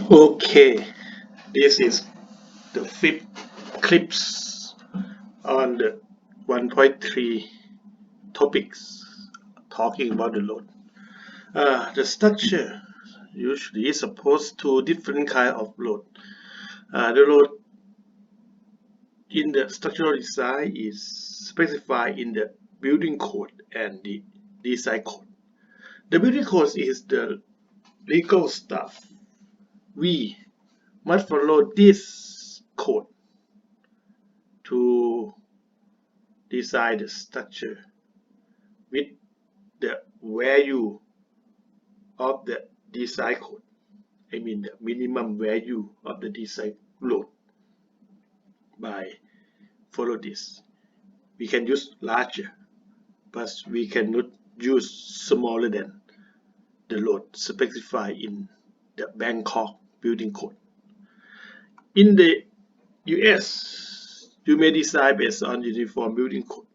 Okay, this is the fifth clips on the 1.3 topics talking about the load. The structure usually is supposed to different kind of load. The load in the structural design is specified in the building code and the design code. The building code is the legal stuff. We must follow this code to design the structure with the value of the design code. I mean the minimum value of the design load. By follow this, we can use larger, but we cannot use smaller than the load specified in the Bangkok building code. In the US, you may design based on uniform building code,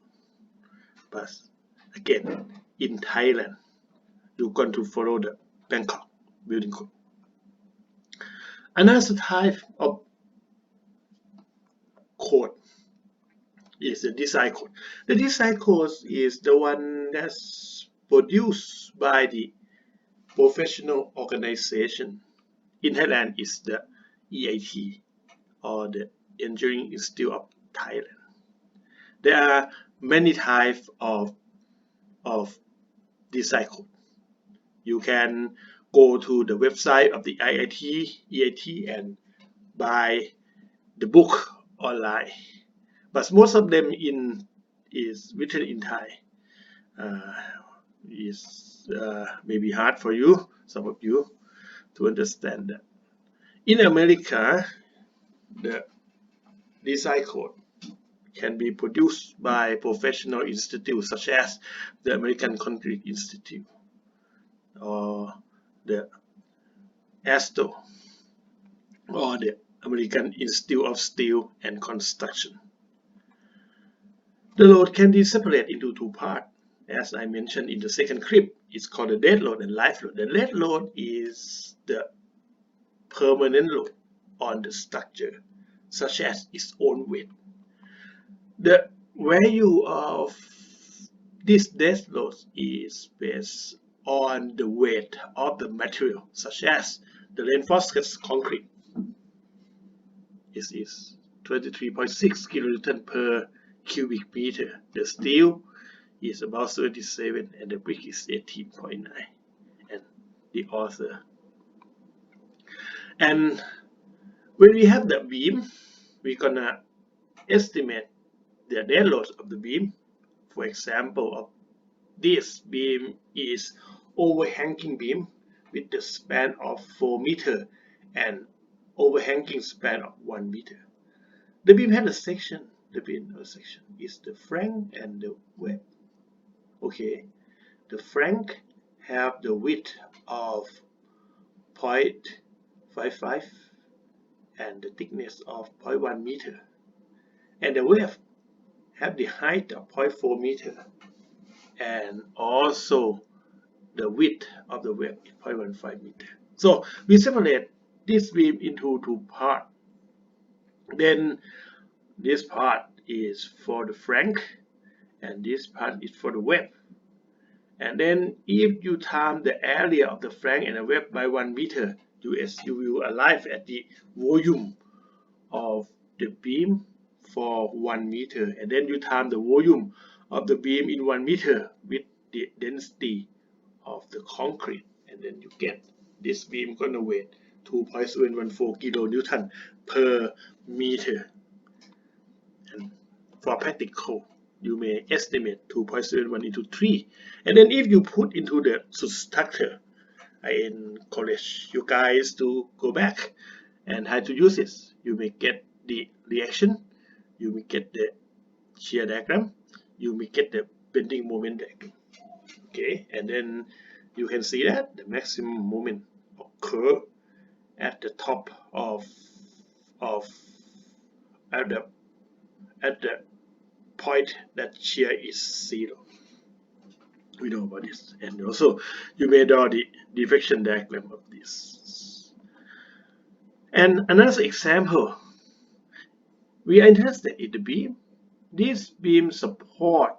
but again, in Thailand, you're going to follow the Bangkok building code. Another type of code is the design code. The design code is the one that's produced by the professional organization. In Thailand, is the EIT or the Engineering Institute of Thailand. There are many types of design code. You can go to the website of the EIT and buy the book online, but most of them is written in Thai. Is maybe hard for you, some of you, to understand that. In America, the design code can be produced by professional institutes such as the American Concrete Institute or the ASTO or the American Institute of Steel and Construction. The load can be separated into two parts. As I mentioned in the second clip, it's called the dead load and live load. The dead load is the permanent load on the structure, such as its own weight. The value of this dead load is based on the weight of the material, such as the reinforced concrete. It is 23.6 kilonewton per cubic meter. The steel is about 37 and the brick is 18.9, and the author. And when we have the beam, we're gonna estimate the dead load of the beam. For example, of this beam is overhanging beam with the span of 4 meters and overhanging span of 1 meter. The beam has a section. The beam section is the flank and the web. Okay, the flank have the width of 0.55 and the thickness of 0.1 meter, and the web have the height of 0.4 meter, and also the width of the web is 0.15 meter. So we separate this beam into two parts. Then this part is for the flank and this part is for the web. And then if you times the area of the flank and the web by 1 meter, you will arrive at the volume of the beam for 1 meter, and then you times the volume of the beam in 1 meter with the density of the concrete, and then you get this beam gonna weigh 2.714 kilonewton per meter. And for practical, you may estimate 2.71 into 3. And then if you put into the structure, I encourage you guys to go back and how to use this. You may get the reaction, you may get the shear diagram, you may get the bending moment diagram. Okay, and then you can see that the maximum moment occur at the top at the point that shear is 0. We know about this, and also you may draw the deflection diagram of this. And another example, we are interested in the beam. This beam support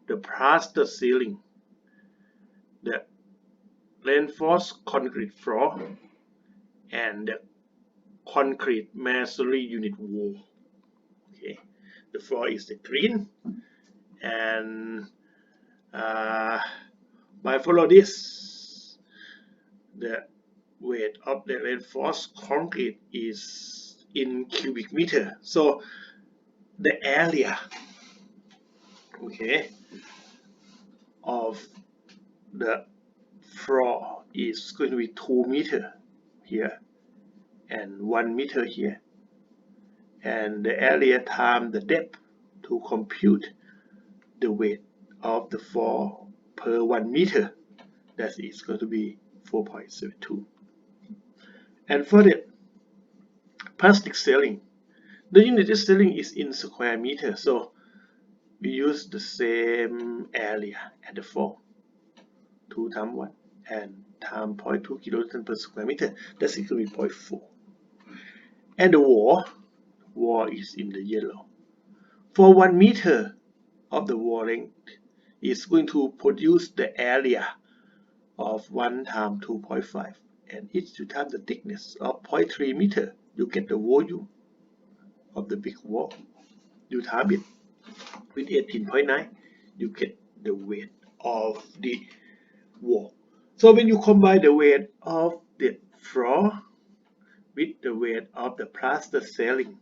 the plaster ceiling, the reinforced concrete floor, and the concrete masonry unit wall. Okay, the floor is the green, and by follow this, the weight of the reinforced concrete is in cubic meter. So the area, okay, of the floor is going to be 2 meter here and 1 meter here, and the area times the depth to compute the weight of the floor per 1 meter, that is going to be 4.72. And for the plastic ceiling, the unit of ceiling is in square meter, so we use the same area at the floor, 2 times 1 and times 0.2 kilonewton per square meter, that's equal to 0.4. And the wall is in the yellow. For 1 meter of the wall length is going to produce the area of 1 times 2.5, and each 2 times the thickness of 0.3 meter, you get the volume of the big wall. You times it with 18.9, you get the weight of the wall. So when you combine the weight of the floor with the weight of the plaster ceiling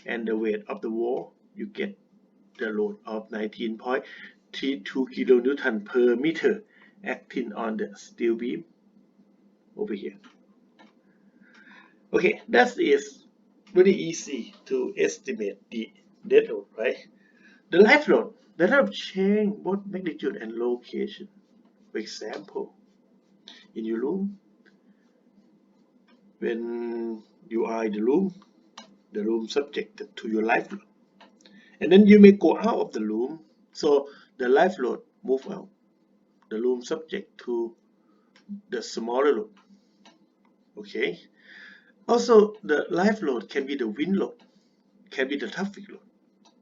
and the weight of the wall, you get the load of 19.32 kilonewton per meter acting on the steel beam over here. Okay, that is very easy to estimate the dead load, right? The live load, the rate of change both magnitude and location. For example, in your room, when you are in the room subjected to your live load, and then you may go out of the room, so the live load move out. The room subject to the smaller load. Okay. Also, the live load can be the wind load, can be the traffic load,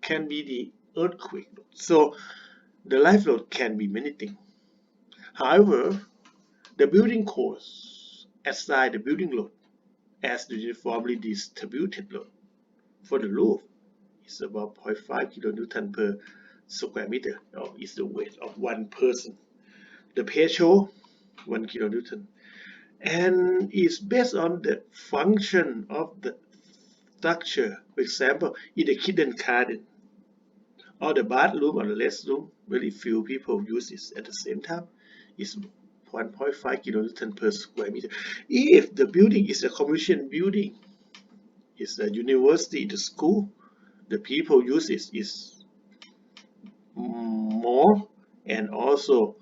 can be the earthquake load. So the live load can be many things. However, the building codes assign the building load as the uniformly distributed load. For the roof, it's about 0.5 kilonewton per square meter, or is the weight of one person. The threshold, 1 kilonewton, and is based on the function of the structure. For example, in the kitchen garden or the bathroom or the restroom, very few people use this at the same time. It's 1.5 kilonewton per square meter. If the building is a commercial building, it's a university, the school, the people use it is more, and also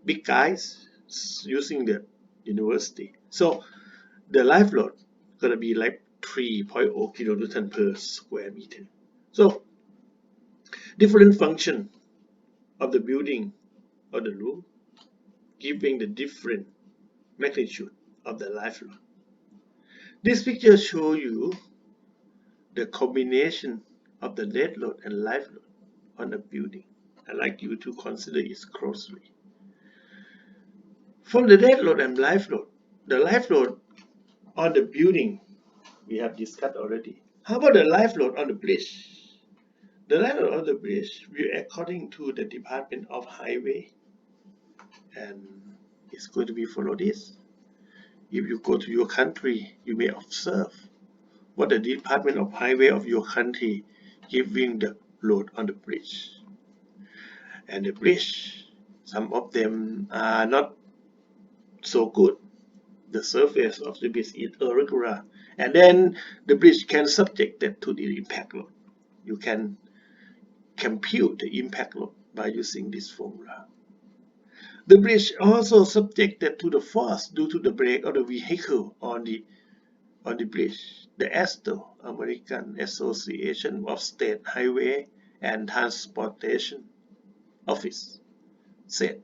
big guys using the university. So the live load gonna be like 3.0 kilonewton per square meter. So different function of the building or the room giving the different magnitude of the live load. This picture shows you the combination of the dead load and live load on a building. I'd like you to consider it closely. From the dead load and live load, the live load on the building we have discussed already. How about the live load on the bridge? The live load on the bridge will according to the Department of Highway, and it's going to be follow this. If you go to your country, you may observe what the Department of Highway of your country giving the load on the bridge. And the bridge, some of them are not so good. The surface of the bridge is irregular, and then the bridge can subject that to the impact load. You can compute the impact load by using this formula. The bridge also subjected to the force due to the brake of the vehicle on the bridge. The ASTO, American Association of State Highway and Transportation Office, said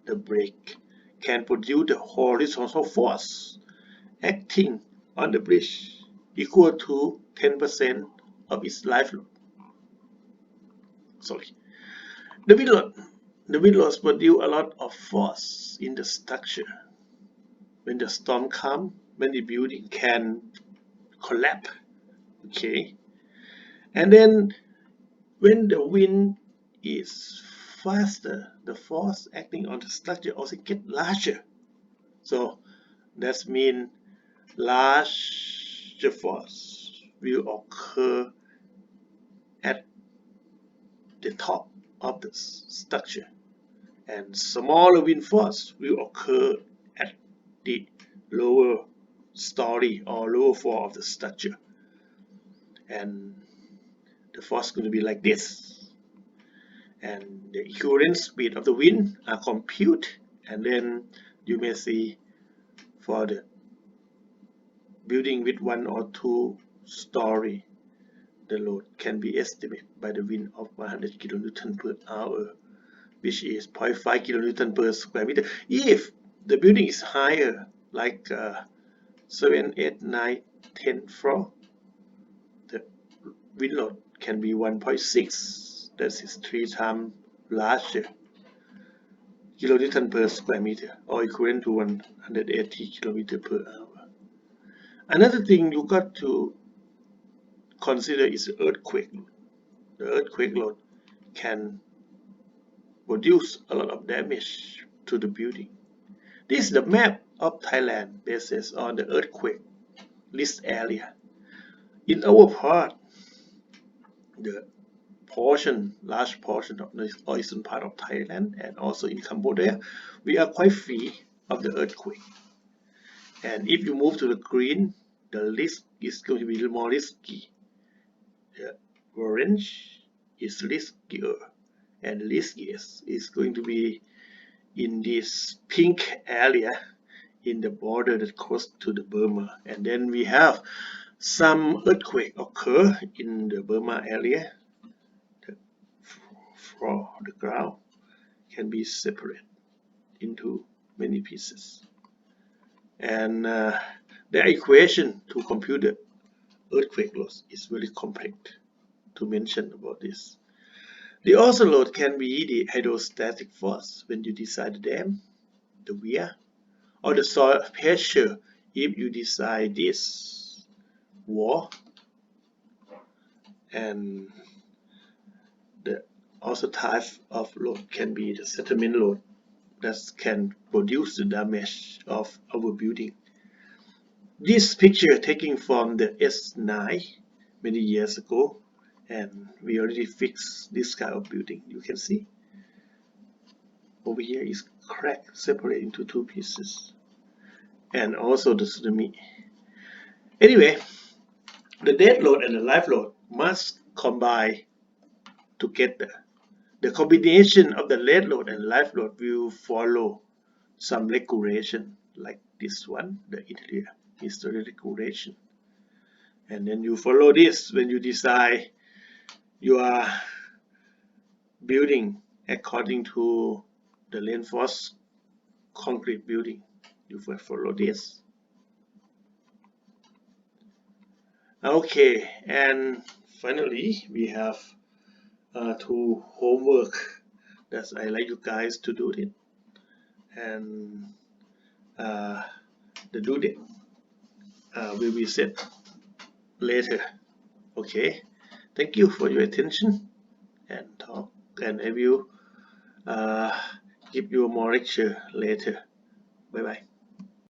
the brake can produce the horizontal force acting on the bridge equal to 10% of its life load. Sorry. The wind load. The wind loads produce a lot of force in the structure. When the storm comes, when the building can collapse. Okay. And then when the wind is faster, the force acting on the structure also gets larger. So that means larger force will occur at the top of the structure, and smaller wind force will occur at the lower story or lower floor of the structure. And the force is going to be like this. And the equivalent speed of the wind are computed, and then you may see for the building with 1 or 2 story, the load can be estimated by the wind of 100 kN per hour, which is 0.5 kN per square meter. If the building is higher, like 7, 8, 9, 10 floor, the wind load can be 1.6. That is 3 times larger kilonewton per square meter, or equivalent to 180 km per hour. Another thing you got to consider is the earthquake load. The earthquake load can produce a lot of damage to the building. This is the map of Thailand based on the earthquake risk area. In our part, the large portion of the eastern part of Thailand and also in Cambodia, we are quite free of the earthquake. And if you move to the green, the risk is going to be a little more risky. The orange is riskier, and riskiest is going to be in this pink area in the border that close to the Burma. And then we have some earthquake occur in the Burma area. The ground can be separated into many pieces. And the equation to compute the earthquake loss is very complex to mention about this. The other load can be the hydrostatic force when you design the dam, the weir, or the soil pressure if you design this wall. And the other type of load can be the settlement load that can produce the damage of our building. This picture taken from the S9 many years ago, and we already fixed this kind of building. You can see over here is cracked, separated into 2 pieces, and also the tsunami. Anyway, the dead load and the live load must combine together. The combination of the dead load and live load will follow some regulation, like this one, the interior history regulation. And then you follow this when you design your building according to the reinforced concrete building. You will follow this. Okay, and finally we have 2 homework that I like you guys to do it, and the due date will be set later. Okay, thank you for your attention and talk, and I will give you more lecture later. Bye bye.